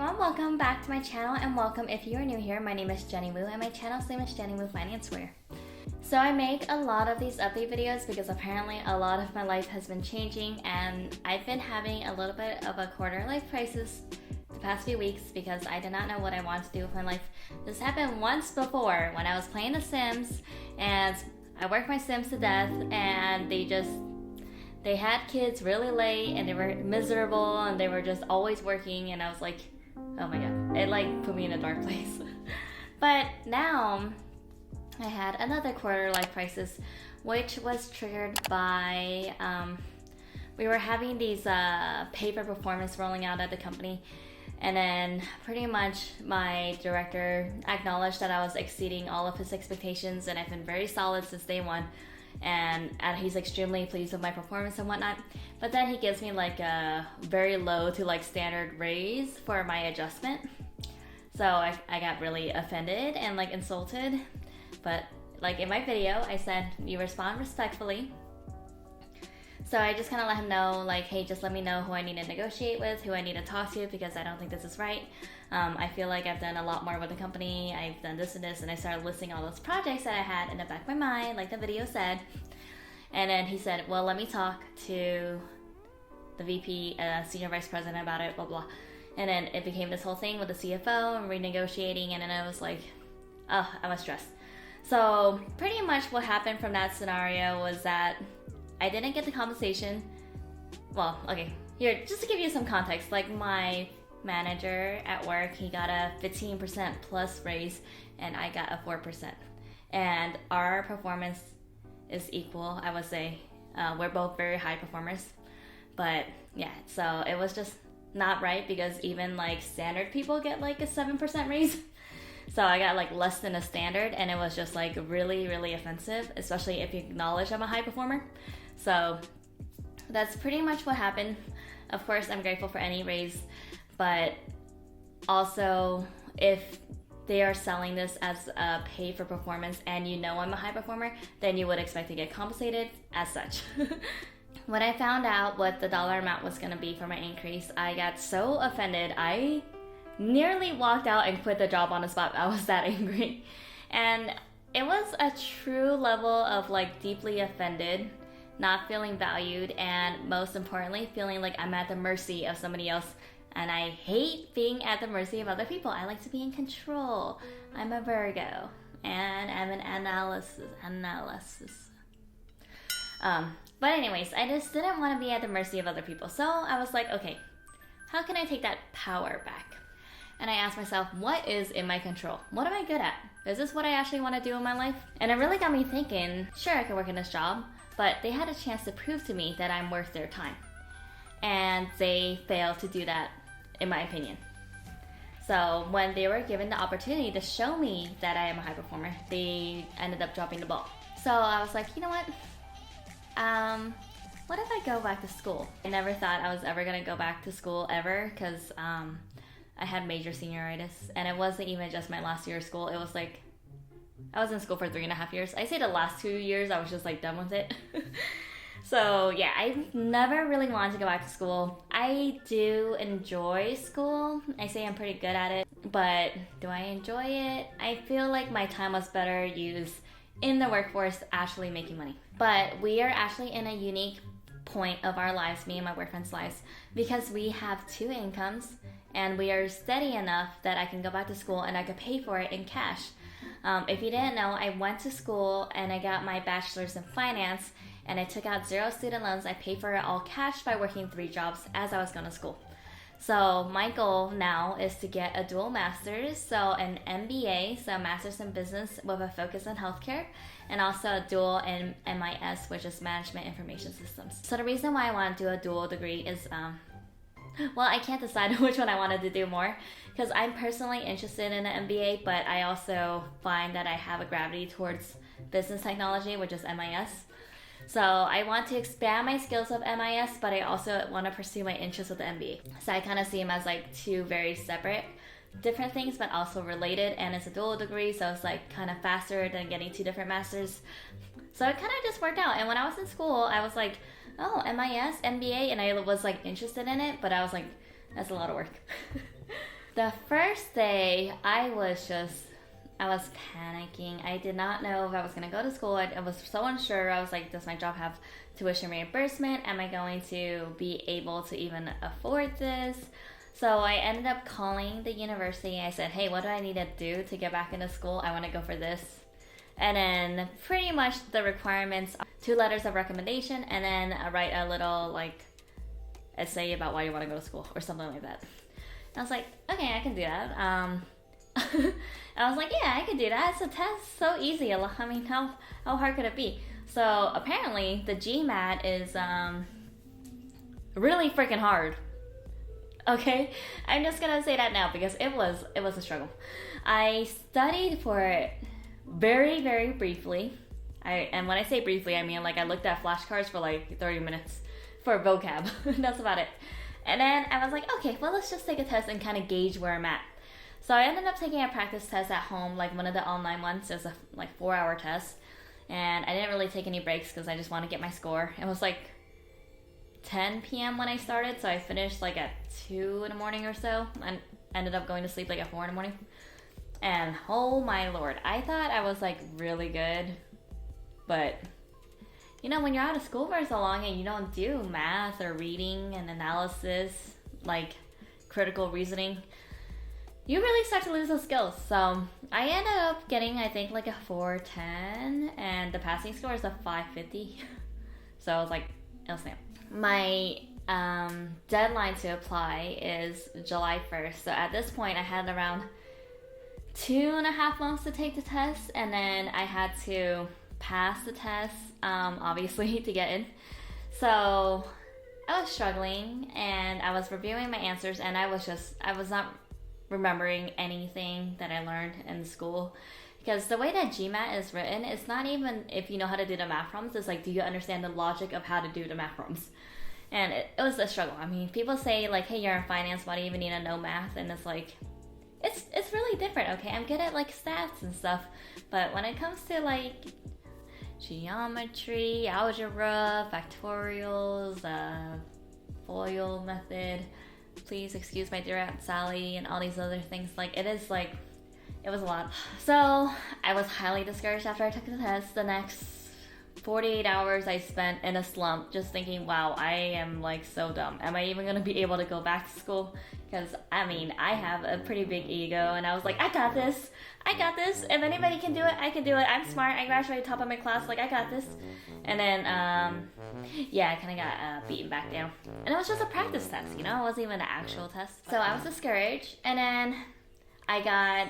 everyone, welcome back to my channel, and welcome if you are new here. My name is Jenny Wu and my channel's name is Jenny Wu Financeware. So I make a lot of these update videos because apparently a lot of my life has been changing, and I've been having a little bit of a quarter life crisis the past few weeks because I did not know what I wanted to do with my life. This happened once before when I was playing The Sims, and I worked my Sims to death, and they had kids really late, and they were miserable, and they were just always working, and I was like, oh my god, it like put me in a dark place. But now I had another quarter life crisis, which was triggered by we were having these pay for performance rolling out at the company, and then pretty much my director acknowledged that I was exceeding all of his expectations, and I've been very solid since day one, and he's extremely pleased with my performance and whatnot. But then he gives me like a very low to like standard raise for my adjustment, so I got really offended and like insulted. But like in my video I said, you respond respectfully. So I just kind of let him know, like, hey, just let me know who I need to negotiate with, who I need to talk to, because I don't think this is right. I feel like I've done a lot more with the company. I've done this and this, and I started listing all those projects that I had in the back of my mind, like the video said. And then he said, well, let me talk to the VP, Senior Vice President about it, blah, blah. And then it became this whole thing with the CFO and renegotiating, and then I was like, oh, I was stressed. So pretty much what happened from that scenario was that I didn't get the compensation. Well, okay, here, just to give you some context, like my manager at work, he got a 15% plus raise, and I got a 4%. And our performance is equal, I would say. We're both very high performers. But yeah, so it was just not right, because even like standard people get like a 7% raise. So I got like less than a standard, and it was just like really, really offensive, especially if you acknowledge I'm a high performer. So that's pretty much what happened. Of course, I'm grateful for any raise, but also if they are selling this as a pay for performance and you know I'm a high performer, then you would expect to get compensated as such. When I found out what the dollar amount was going to be for my increase, I got so offended. I nearly walked out and quit the job on the spot. I was that angry. And it was a true level of like deeply offended, not feeling valued, and most importantly, feeling like I'm at the mercy of somebody else. And I hate being at the mercy of other people. I like to be in control. I'm a Virgo, and I'm an analysis. But anyways, I just didn't want to be at the mercy of other people. So I was like, okay, how can I take that power back? And I asked myself, what is in my control? What am I good at? Is this what I actually want to do in my life? And it really got me thinking, sure, I can work in this job, but they had a chance to prove to me that I'm worth their time. And they failed to do that, in my opinion. So when they were given the opportunity to show me that I am a high performer, they ended up dropping the ball. So I was like, you know what? What if I go back to school? I never thought I was ever gonna go back to school ever, because I had major senioritis, and it wasn't even just my last year of school. It was like, I was in school for 3.5 years. I say the last 2 years, I was just like done with it. So yeah, I never really wanted to go back to school. I do enjoy school. I say I'm pretty good at it, but do I enjoy it? I feel like my time was better used in the workforce actually making money. But we are actually in a unique point of our lives, me and my boyfriend's lives, because we have 2 incomes, and we are steady enough that I can go back to school and I could pay for it in cash. If you didn't know, I went to school and I got my bachelor's in finance, and I took out 0 student loans. I paid for it all cash by working 3 jobs as I was going to school. So my goal now is to get a dual master's, so an MBA, so master's in business with a focus on healthcare, and also a dual in MIS, which is management information systems. So the reason why I want to do a dual degree is, well, I can't decide which one I wanted to do more, because I'm personally interested in an MBA, but I also find that I have a gravity towards business technology, which is MIS. So I want to expand my skills of MIS, but I also want to pursue my interest with the MBA. So I kind of see them as like 2 very separate, different things, but also related, and it's a dual degree, so it's like kind of faster than getting 2 different masters. So it kind of just worked out. And when I was in school, I was like, oh, MIS, MBA, and I was like interested in it, but I was like, that's a lot of work. The first day, I was panicking. I did not know if I was going to go to school. I was so unsure. I was like, does my job have tuition reimbursement? Am I going to be able to even afford this? So I ended up calling the university. I said, hey, what do I need to do to get back into school? I want to go for this. And then pretty much the requirements, 2 letters of recommendation, and then write a little like essay about why you want to go to school or something like that. And I was like, okay, I can do that. I was like, yeah, I can do that. It's a test, so easy. I mean, how hard could it be? So apparently the GMAT is really freaking hard. Okay, I'm just gonna say that now because it was a struggle. I studied for it very, very briefly. And when I say briefly, I mean like I looked at flashcards for like 30 minutes for vocab. That's about it. And then I was like, okay, well, let's just take a test and kind of gauge where I'm at. So I ended up taking a practice test at home, like one of the online ones. It was a like 4-hour test. And I didn't really take any breaks because I just wanted to get my score. It was like 10 p.m. when I started, so I finished like at 2 in the morning or so, and ended up going to sleep like at 4 in the morning. And oh my lord, I thought I was like really good, but you know, when you're out of school for so long and you don't do math or reading and analysis, like critical reasoning, you really start to lose those skills. So I ended up getting, I think, like a 410, and the passing score is a 550. So I was like, oh snap. My deadline to apply is July 1st. So at this point, I had around 2.5 months to take the test, and then I had to pass the test, obviously, to get in. So I was struggling, and I was reviewing my answers, and I was not remembering anything that I learned in school. Because the way that GMAT is written, it's not even if you know how to do the math problems, it's like, do you understand the logic of how to do the math problems? And it was a struggle. I mean, people say like, hey, you're in finance, why do you even need to know math? And it's like, it's really different, okay? I'm good at like stats and stuff, but when it comes to like geometry, algebra, factorials, FOIL method, please excuse my dear Aunt Sally, and all these other things, like it was a lot. So I was highly discouraged after I took the test. The next 48 hours I spent in a slump just thinking, wow, I am like so dumb. Am I even gonna be able to go back to school? Because I mean, I have a pretty big ego, and I was like, I got this. If anybody can do it, I can do it. I'm smart. I graduated top of my class. Like, I got this. And then, yeah, I kind of got beaten back down. And it was just a practice test, you know? It wasn't even an actual test. So I was discouraged. And then I got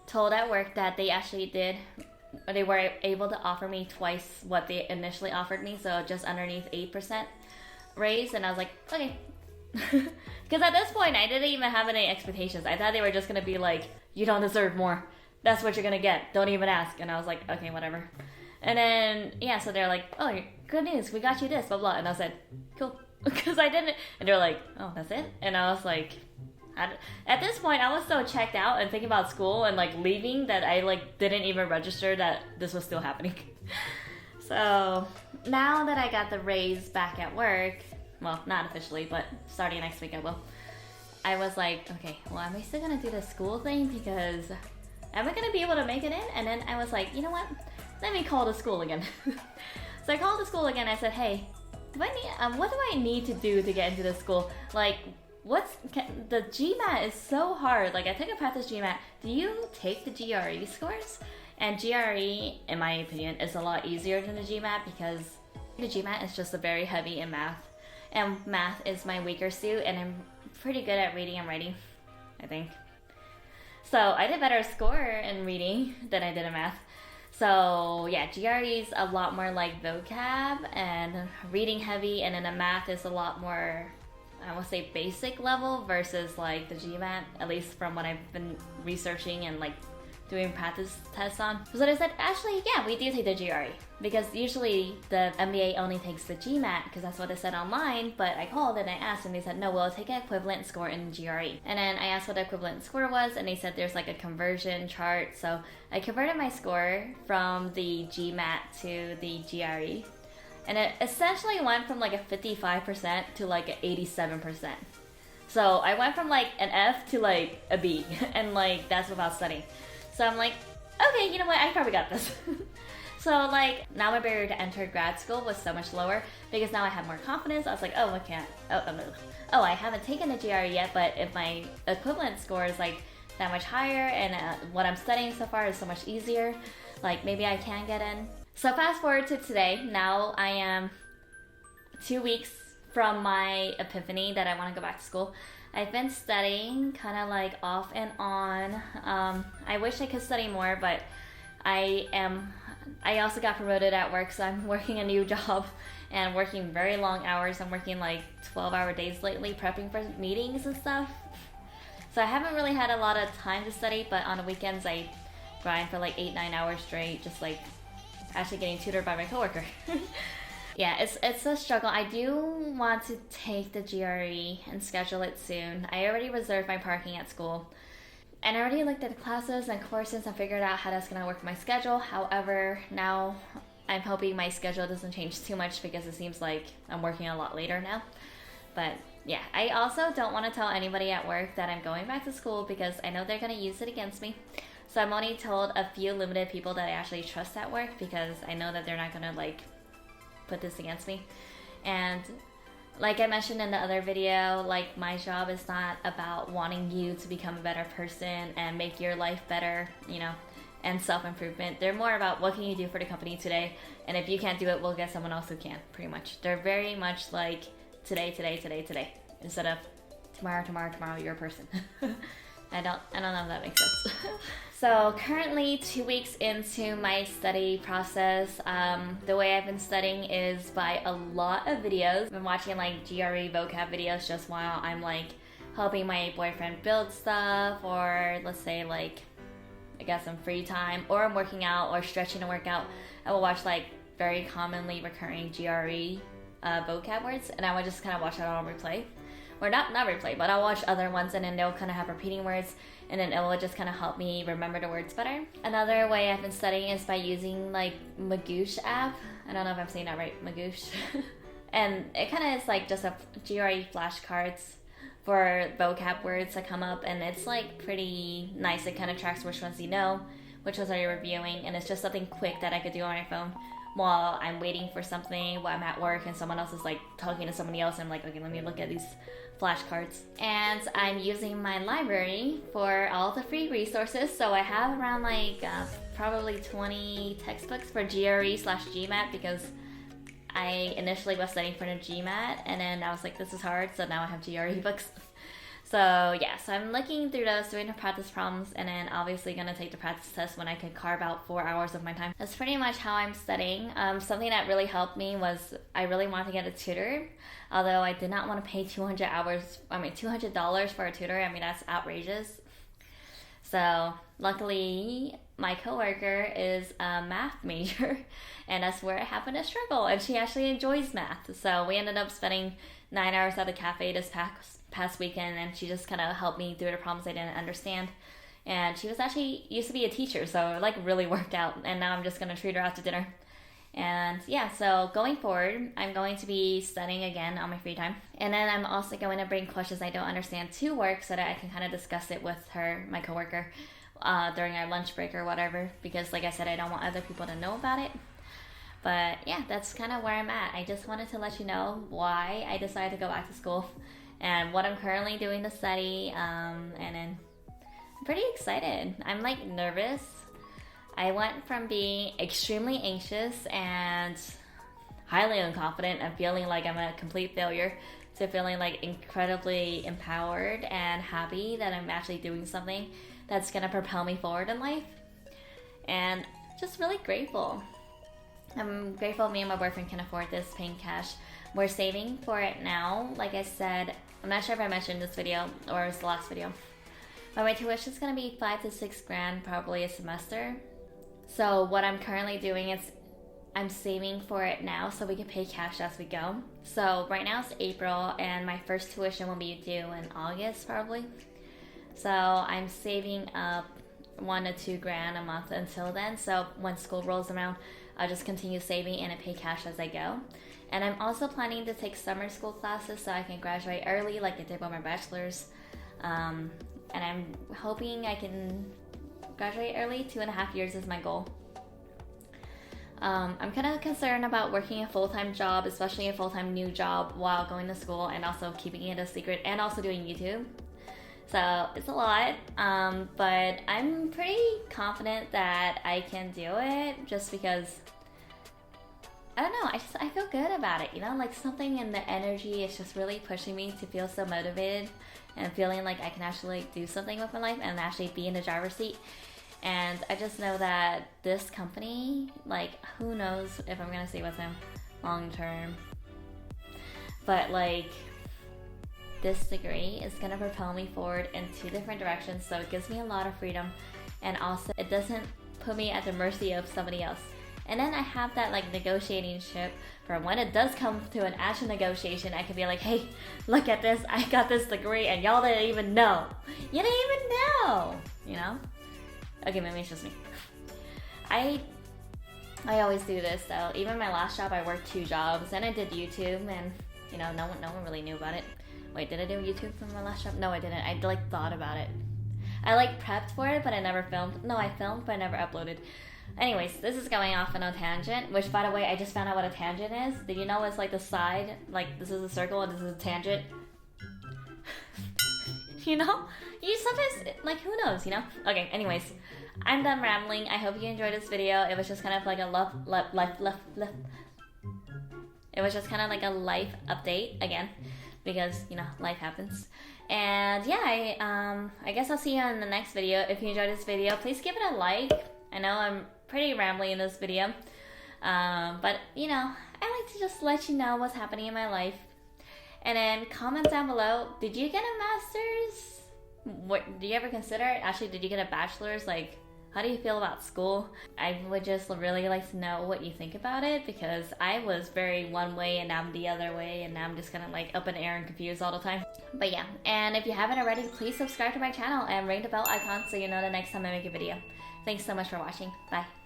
told at work that they were able to offer me twice what they initially offered me, so just underneath 8% raise. And I was like, okay. Because at this point, I didn't even have any expectations. I thought they were just going to be like, you don't deserve more. That's what you're going to get. Don't even ask. And I was like, okay, whatever. And then, yeah, so they're like, oh, good news. We got you this, blah, blah. And I said, cool. Because I didn't. And they're like, oh, that's it? And I was like, at this point, I was so checked out and thinking about school and like leaving that I like didn't even register that this was still happening. So now that I got the raise back at work, well, not officially, but starting next week I will. I was like, okay, well, am I still gonna do the school thing? Because am I gonna be able to make it in? And then I was like, you know what? Let me call the school again. So I called the school again. I said, hey, what do I need to do to get into this school? Like, the GMAT is so hard. Like, I took a practice GMAT. Do you take the GRE scores? And GRE, in my opinion, is a lot easier than the GMAT because the GMAT is just very heavy in math. And math is my weaker suit, and I'm pretty good at reading and writing, I think. So I did better score in reading than I did in math. So yeah, GRE is a lot more like vocab and reading heavy, and then the math is a lot more, I would say, basic level versus like the GMAT, at least from what I've been researching and like doing practice tests on. So they said, actually, yeah, we do take the GRE, because usually the MBA only takes the GMAT because that's what it said online. But I called and I asked, and they said, no, we'll take an equivalent score in GRE. And then I asked what the equivalent score was, and they said there's like a conversion chart. So I converted my score from the GMAT to the GRE, and it essentially went from like a 55% to like an 87%. So I went from like an F to like a B, and like that's without studying. So I'm like, okay, you know what, I probably got this. So like now my barrier to enter grad school was so much lower because now I have more confidence. I was like, oh, I can't. Oh, I haven't taken the GRE yet, but if my equivalent score is like that much higher and what I'm studying so far is so much easier, like maybe I can get in. So fast forward to today. Now I am 2 weeks from my epiphany that I want to go back to school. I've been studying kind of like off and on. I wish I could study more, but I also got promoted at work, so I'm working a new job and working very long hours. I'm working like 12-hour days lately, prepping for meetings and stuff. So I haven't really had a lot of time to study, but on the weekends I grind for like 8-9 hours straight, just like actually getting tutored by my coworker. Yeah, it's a struggle. I do want to take the GRE and schedule it soon. I already reserved my parking at school. And I already looked at the classes and courses and figured out how that's going to work my schedule. However, now I'm hoping my schedule doesn't change too much because it seems like I'm working a lot later now. But yeah, I also don't want to tell anybody at work that I'm going back to school because I know they're going to use it against me. So I'm only told a few limited people that I actually trust at work because I know that they're not going to like put this against me. And like I mentioned in the other video, like my job is not about wanting you to become a better person and make your life better, you know, and self-improvement. They're more about what can you do for the company today, and if you can't do it, we'll get someone else who can, pretty much. They're very much like today, instead of tomorrow, you're a person. I don't know if that makes sense. So currently 2 weeks into my study process. The way I've been studying is by a lot of videos. I've been watching like GRE vocab videos just while I'm like helping my boyfriend build stuff, or let's say like I got some free time, or I'm working out or stretching to work out. I will watch like very commonly recurring GRE vocab words, and I would just kind of watch that on replay. Or not replay, but I'll watch other ones and then they'll kind of have repeating words, and then it will just kind of help me remember the words better. Another way I've been studying is by using like Magoosh app. I don't know if I'm saying that right, Magoosh. And it kind of is like just a GRE flashcards for vocab words that come up, and it's like pretty nice. It kind of tracks which ones you know, which ones are you reviewing, and it's just something quick that I could do on my phone while I'm waiting for something, while I'm at work and someone else is like talking to somebody else. I'm like, okay, let me look at these flashcards. And I'm using my library for all the free resources. So I have around like probably 20 textbooks for GRE/GMAT because I initially was studying for the GMAT, and then I was like, this is hard, so now I have GRE books. So yeah, so I'm looking through those, doing the practice problems, and then obviously gonna take the practice test when I can carve out 4 hours of my time. That's pretty much how I'm studying. Something that really helped me was I really wanted to get a tutor, although I did not want to pay $200 for a tutor. I mean, that's outrageous. So luckily my coworker is a math major, and that's where I happened to struggle, and she actually enjoys math. So we ended up spending 9 hours at the cafe this past weekend, and she just kind of helped me through the problems I didn't understand. And she was actually used to be a teacher, so it like really worked out, and now I'm just going to treat her out to dinner. And yeah, so going forward, I'm going to be studying again on my free time. And then I'm also going to bring questions I don't understand to work so that I can kind of discuss it with her, my coworker, during our lunch break or whatever. Because like I said, I don't want other people to know about it. But yeah, that's kind of where I'm at. I just wanted to let you know why I decided to go back to school and what I'm currently doing to study. And then I'm pretty excited. I'm like nervous. I went from being extremely anxious and highly unconfident and feeling like I'm a complete failure to feeling like incredibly empowered and happy that I'm actually doing something that's gonna propel me forward in life. And just really grateful. I'm grateful me and my boyfriend can afford this paying cash. We're saving for it now. Like I said, I'm not sure if I mentioned this video or it was the last video, but my tuition is gonna be $5 to $6 grand probably a semester. So what I'm currently doing is I'm saving for it now so we can pay cash as we go. So right now it's April and my first tuition will be due in August probably. So I'm saving up $1 to $2 grand a month until then. So when school rolls around, I'll just continue saving and pay cash as I go. And I'm also planning to take summer school classes so I can graduate early like I did with my bachelor's. And I'm hoping I can graduate early. 2.5 years is my goal. I'm kind of concerned about working a full-time job, especially a full-time new job while going to school, and also keeping it a secret, and also doing YouTube. So it's a lot, but I'm pretty confident that I can do it, just because, I don't know, I feel good about it, you know, like something in the energy is just really pushing me to feel so motivated and feeling like I can actually do something with my life and actually be in the driver's seat. And I just know that this company, like, who knows if I'm gonna stay with them long term. But like, this degree is gonna propel me forward in 2 different directions, so it gives me a lot of freedom, and also it doesn't put me at the mercy of somebody else. And then I have that like negotiating chip for when it does come to an actual negotiation, I can be like, hey, look at this, I got this degree and y'all didn't even know. You didn't even know, you know? Okay, maybe it's just me. I always do this though. Even my last job, I worked 2 jobs. Then I did YouTube, and you know, no one really knew about it. Wait, did I do YouTube for my last job? No, I didn't. I like thought about it. I like prepped for it, but I never filmed. No, I filmed, but I never uploaded. Anyways, this is going off on a tangent, which by the way, I just found out what a tangent is. Did you know it's like the side, like this is a circle and this is a tangent? You know? You sometimes, like, who knows, you know? Okay, anyways, I'm done rambling. I hope you enjoyed this video. It was just kind of like a It was just kind of like a life update again, because, you know, life happens. And yeah, I guess I'll see you in the next video. If you enjoyed this video, please give it a like. I know I'm pretty rambling in this video, but you know, I like to just let you know what's happening in my life. And then comment down below, did you get a master's? What do you ever consider it? Actually, did you get a bachelor's? Like, how do you feel about school? I would just really like to know what you think about it, because I was very one way and now I'm the other way, and now I'm just kind of like up in the air and confused all the time. But yeah, and if you haven't already, please subscribe to my channel and ring the bell icon so you know the next time I make a video. Thanks so much for watching. Bye.